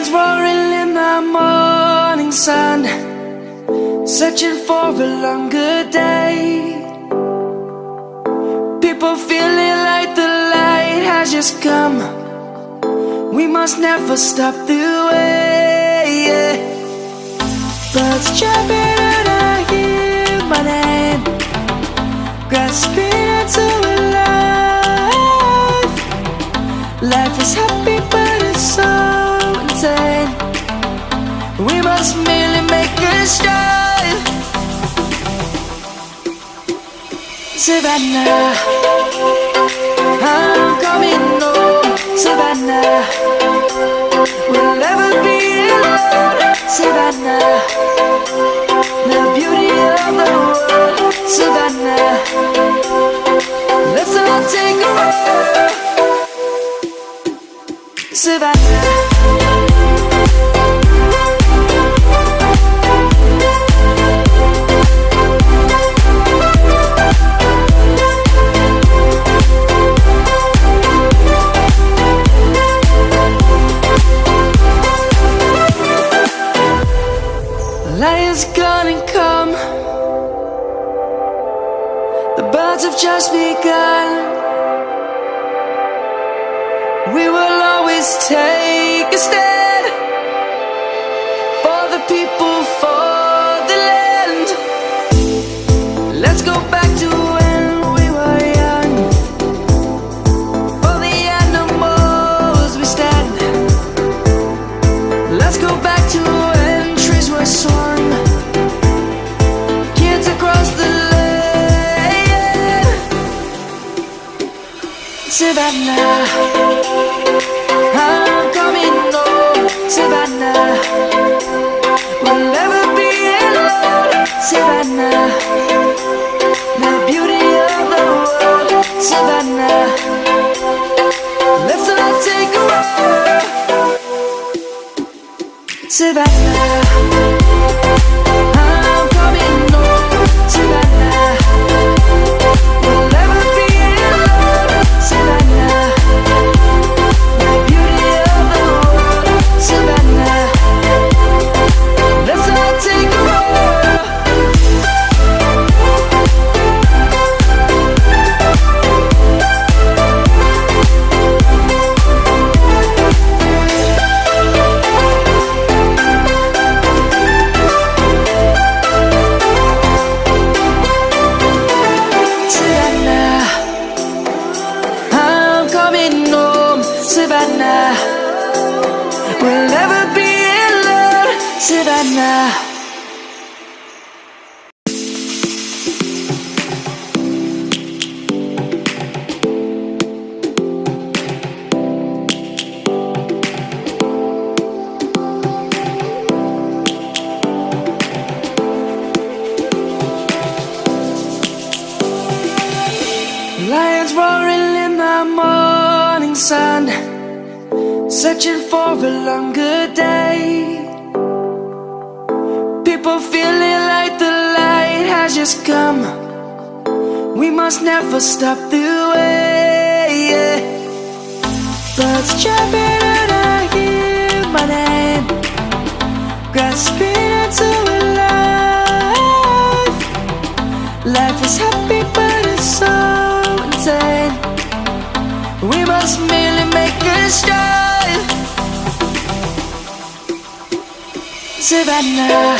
Lions roaring in the morning sun, searching for a longer day. People feeling like the light has just come. We must never stop the way. Birds chirping and I hear my name, grasping into a life. Life is happy but it's so insane. We must merely make a start. Savannah, I'm coming home. Savannah, we'll never be alone. Savannah, the beauty of the world. Savannah, let's all take a ride. Savannah, Lion's gonna come. The birds have just begun. We will always take a stand for the people, for the land. Let's go back to when we were young. For the animals we stand. Let's go back to when trees were swung, kids across the land. Savannah, I'm coming home. Savannah, we'll never be alone. Savannah, the beauty of the world. Savannah, let's all take a ride. Savannah, I'm coming home. Savannah, we'll never be alone. Savannah, the beauty of the world. Savannah, let's all take a ride. Savannah, we'll never be alone. Savannah. Lions roaring in the morning sun, searching for a longer day. People feeling like the light has just come. We must never stop the way. Birds chirping and I hear my name, grasping into a life. Life is happy but it's so insane. We must merely make a start. Savannah,